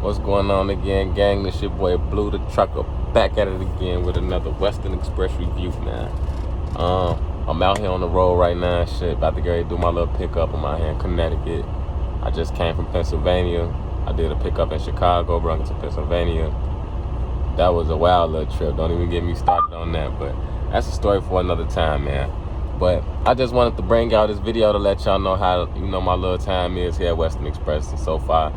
What's going on again, gang? This your boy Blue the Trucker, back at it again with another Western Express review, man. I'm out here on the road right now and shit, about to get ready to do my little pickup. I'm out here in Connecticut. I just came from Pennsylvania. I did a pickup in Chicago, brought it to Pennsylvania. That was a wild little trip. Don't even get me started on that, but that's a story for another time, man. But I just wanted to bring out this video to let y'all know how, my little time is here at Western Express. And so far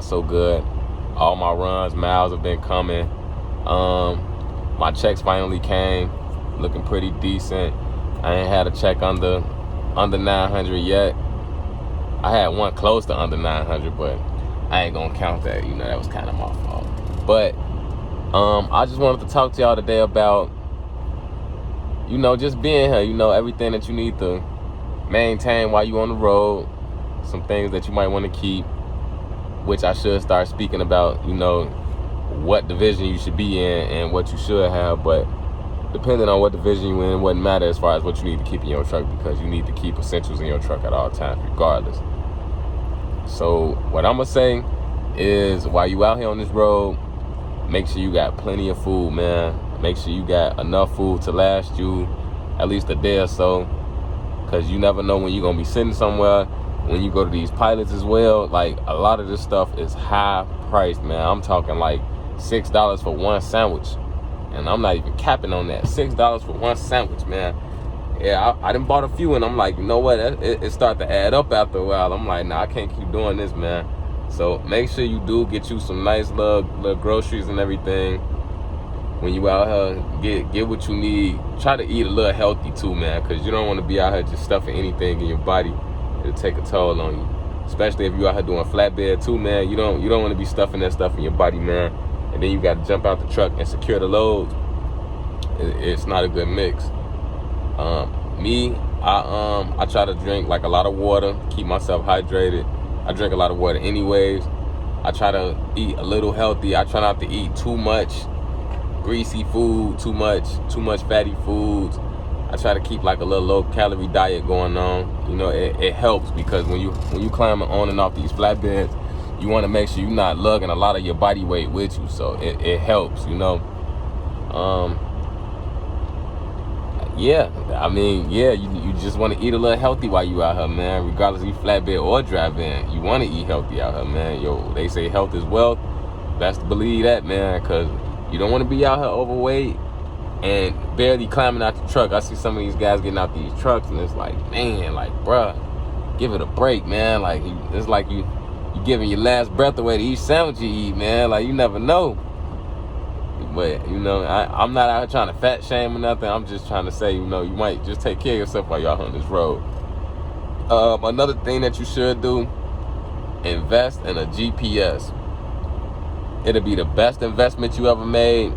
so good. All my runs, miles have been coming. My checks finally came, looking pretty decent. I ain't had a check under 900 yet. I had one close to under 900, but I ain't gonna count that. That was kind of my fault. But I just wanted to talk to y'all today about, just being here. Everything that you need to maintain while you on the road. Some things that you might want to keep, which I should start speaking about, what division you should be in and what you should have. But depending on what division you're in, it wouldn't matter as far as what you need to keep in your truck, because you need to keep essentials in your truck at all times regardless. So what I'm going to say is, while you out here on this road, make sure you got plenty of food, man. Make sure you got enough food to last you at least a day or so, because you never know when you're going to be sitting somewhere. When you go to these pilots as well, like, a lot of this stuff is high priced, man. I'm talking like $6 for one sandwich. And I'm not even capping on that. $6 for one sandwich, man. Yeah, I done bought a few, and I'm like, you know what? It started to add up after a while. I'm like, nah, I can't keep doing this, man. So make sure you do get you some nice little groceries and everything. When you out here, get what you need. Try to eat a little healthy too, man, because you don't want to be out here just stuffing anything in your body. It'll take a toll on you, especially if you out here doing flatbed too, man. You don't want to be stuffing that stuff in your body, man, and then you got to jump out the truck and secure the loads. It's not a good mix. I try to drink like a lot of water, keep myself hydrated. I drink a lot of water anyways. I try to eat a little healthy. I try not to eat too much greasy food, too much fatty foods. I try to keep like a little low-calorie diet going on. It helps, because when you climbing on and off these flatbeds, you want to make sure you're not lugging a lot of your body weight with you. So it helps, you just want to eat a little healthy while you out here, man. Regardless if you flatbed or drive in, you want to eat healthy out here, man. They say health is wealth. Best to believe that, man, because you don't want to be out here overweight and barely climbing out the truck. I see some of these guys getting out these trucks, and it's like, man, like, bruh, give it a break, man. Like, it's like you giving your last breath away to each sandwich you eat, man. Like, you never know. But, I'm not out here trying to fat shame or nothing. I'm just trying to say, you might just take care of yourself while you're out on this road. Another thing that you should do, invest in a GPS. It'll be the best investment you ever made.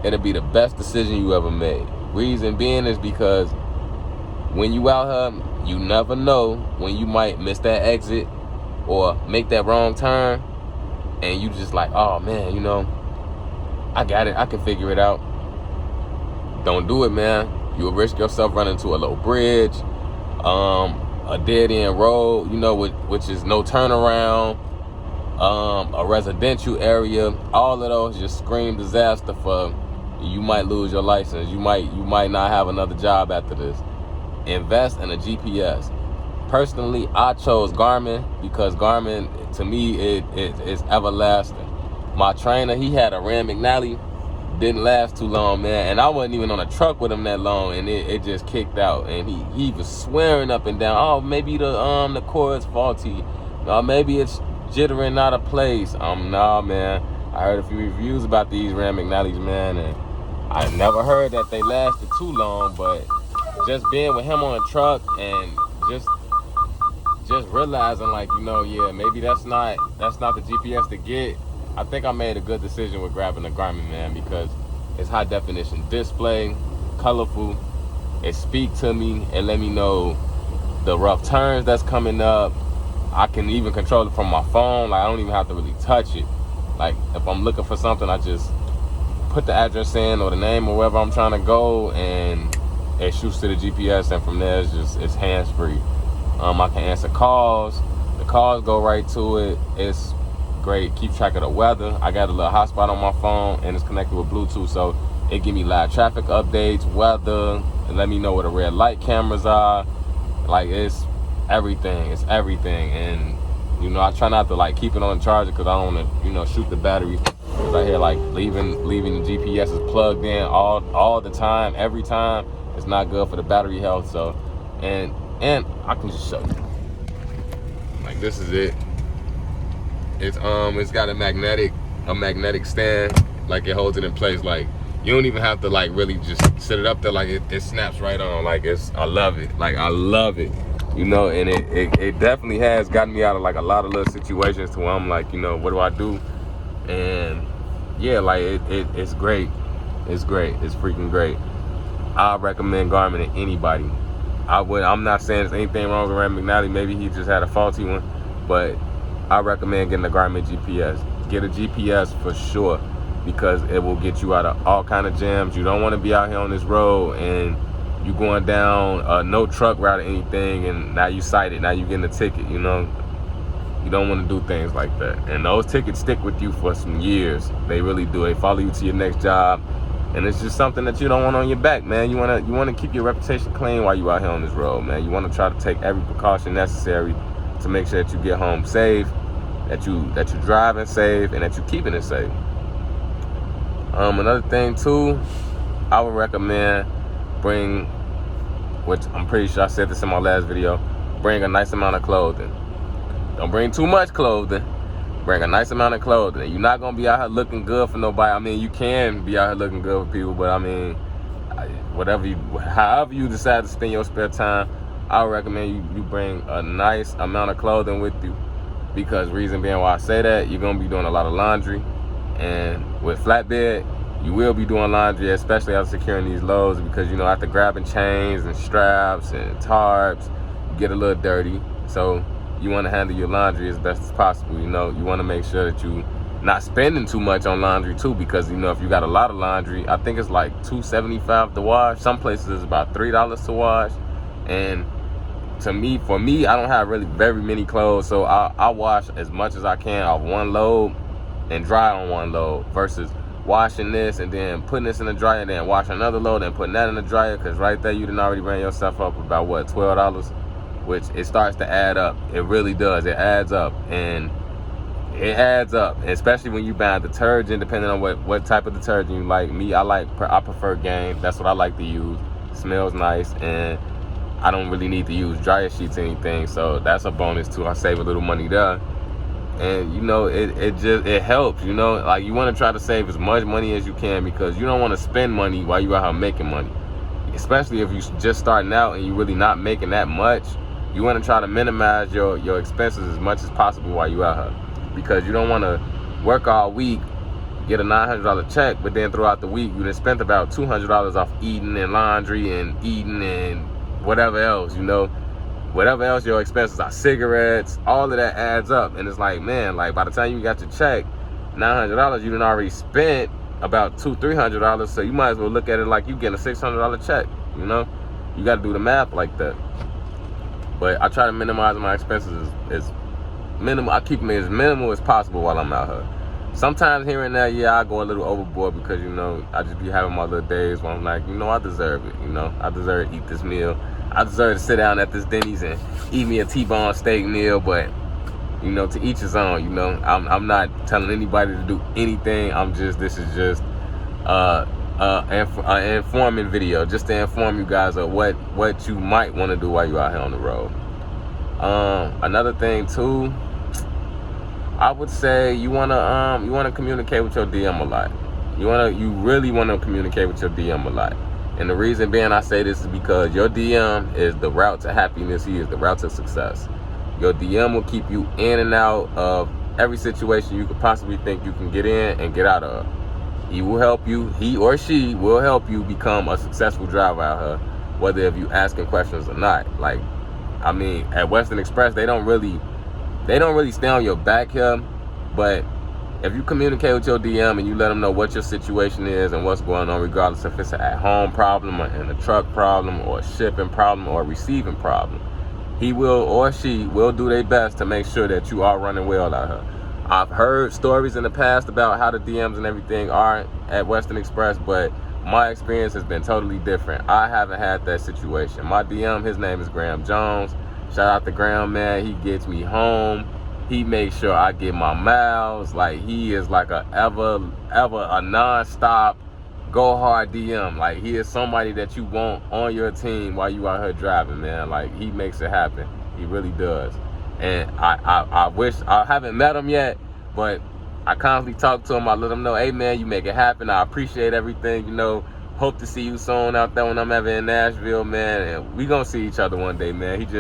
It'll be the best decision you ever made. Reason being is because when you out here, you never know when you might miss that exit or make that wrong turn, and you just like, oh man, I got it, I can figure it out. Don't do it, man. You'll risk yourself running into a low bridge, a dead-end road, which is no turnaround, a residential area. All of those just scream disaster for you. Might lose your license. You might not have another job after this. Invest in a GPS. Personally, I chose Garmin because Garmin, to me, it's everlasting. My trainer, he had a Ram McNally, didn't last too long, man, and I wasn't even on a truck with him that long, and it just kicked out, and he was swearing up and down, oh, maybe the cord's faulty, maybe it's jittering out of place. Nah, man. I heard a few reviews about these Ram McNallys, man, and I never heard that they lasted too long. But just being with him on a truck and just realizing, like, maybe that's not the GPS to get. I think I made a good decision with grabbing the Garmin, man, because it's high definition display, colorful. It speak to me and let me know the rough turns that's coming up. I can even control it from my phone. Like, I don't even have to really touch it. Like, if I'm looking for something, I just put the address in or the name or wherever I'm trying to go, and it shoots to the GPS, and from there it's hands-free. I can answer calls. The calls go right to it. It's great. Keep track of the weather. I got a little hotspot on my phone, and it's connected with Bluetooth, so it give me live traffic updates, weather, and let me know where the red light cameras are. Like, it's everything. It's everything. And, you know, I try not to, like, keep it on the charger because I don't want to, you know, shoot the battery. Because I hear, like, leaving the GPS is plugged in all the time, every time. It's not good for the battery health. So, and I can just show you. Like, this is it. It's got a magnetic stand. Like, it holds it in place. Like, you don't even have to, like, really just sit it up there. Like, it snaps right on. Like, I love it. Like, I love it. You know, and it definitely has gotten me out of, like, a lot of little situations to where I'm like, you know, what do I do? And yeah, like, it's great. It's great. It's freaking great. I recommend Garmin to anybody. I'm not saying there's anything wrong with Rand McNally. Maybe he just had a faulty one, but I recommend getting a Garmin GPS. Get a GPS for sure, because it will get you out of all kind of jams. You don't want to be out here on this road and you going down no truck route or anything, and now you cited, now you getting a ticket. You know, you don't want to do things like that. And those tickets stick with you for some years. They really do. They follow you to your next job, and it's just something that you don't want on your back, man. You want to keep your reputation clean while you out here on this road, man. You want to try to take every precaution necessary to make sure that you get home safe, that you're driving safe, and that you're keeping it safe. Another thing too, I would recommend which I'm pretty sure I said this in my last video, bring a nice amount of clothing. Don't bring too much clothing. Bring a nice amount of clothing. You're not gonna be out here looking good for nobody. I mean, you can be out here looking good for people, but I mean, however you decide to spend your spare time, I would recommend you bring a nice amount of clothing with you. Because reason being why I say that, you're gonna be doing a lot of laundry, and with flatbed, you will be doing laundry, especially after securing these loads, because, you know, after grabbing chains and straps and tarps, you get a little dirty. So you want to handle your laundry as best as possible. You know, you want to make sure that you not spending too much on laundry too, because, you know, if you got a lot of laundry, I think it's like $2.75 to wash. Some places it's about $3 to wash. And for me, I don't have really very many clothes, so I wash as much as I can off one load and dry on one load, versus washing this and then putting this in the dryer, then washing another load and putting that in the dryer, because right there you done already ran yourself up about what, $12, which it starts to add up. It really does. It adds up, and it adds up, especially when you buy detergent, depending on what type of detergent you like. Me, I prefer Game. That's what I like to use. It smells nice, and I don't really need to use dryer sheets or anything, so that's a bonus too. I save a little money there. And, you know, it helps, you know. Like, you want to try to save as much money as you can, because you don't want to spend money while you're out here making money. Especially if you're just starting out and you're really not making that much. You want to try to minimize your expenses as much as possible while you're out here, because you don't want to work all week, get a $900 check, but then throughout the week you done spent about $200 off eating and laundry and eating and whatever else, you know. Whatever else your expenses are, cigarettes, all of that adds up. And it's like, man, like, by the time you got your check, $900, you done already spent about $200-300. So you might as well look at it like you getting a $600 check, you know. You got to do the math like that. But I try to minimize my expenses as minimal. I keep them as minimal as possible while I'm out here. Sometimes here and there, yeah, I go a little overboard, because, you know, I just be having my little days where I'm like, you know, I deserve it. You know, I deserve to eat this meal. I deserve to sit down at this Denny's and eat me a T-bone steak meal. But, you know, to each his own. You know, I'm not telling anybody to do anything. This is just an informing video, just to inform you guys of what you might want to do while you're out here on the road. Another thing too, I would say you wanna communicate with your DM a lot. You really wanna communicate with your DM a lot. And the reason being I say this is because your DM is the route to happiness. He is the route to success. Your DM will keep you in and out of every situation you could possibly think you can get in and get out of. He or she will help you become a successful driver out here, whether if you asking questions or not. Like, I mean, at Western Express, they don't really stay on your back here, but if you communicate with your DM and you let them know what your situation is and what's going on, regardless if it's an at-home problem or in a truck problem or a shipping problem or a receiving problem, he will or she will do their best to make sure that you are running well out here. I've heard stories in the past about how the DMs and everything are at Western Express, but my experience has been totally different. I haven't had that situation. My DM, his name is Graham Jones. Shout out to Graham, man. He gets me home. He makes sure I get my miles. Like, he is like a ever a non-stop go hard DM. Like, he is somebody that you want on your team while you out here driving, man. Like, he makes it happen. He really does. And I wish, I haven't met him yet, but I constantly talk to him. I let him know, hey man, you make it happen. I appreciate everything, you know. Hope to see you soon out there when I'm ever in Nashville, man. And we gonna see each other one day, man. He just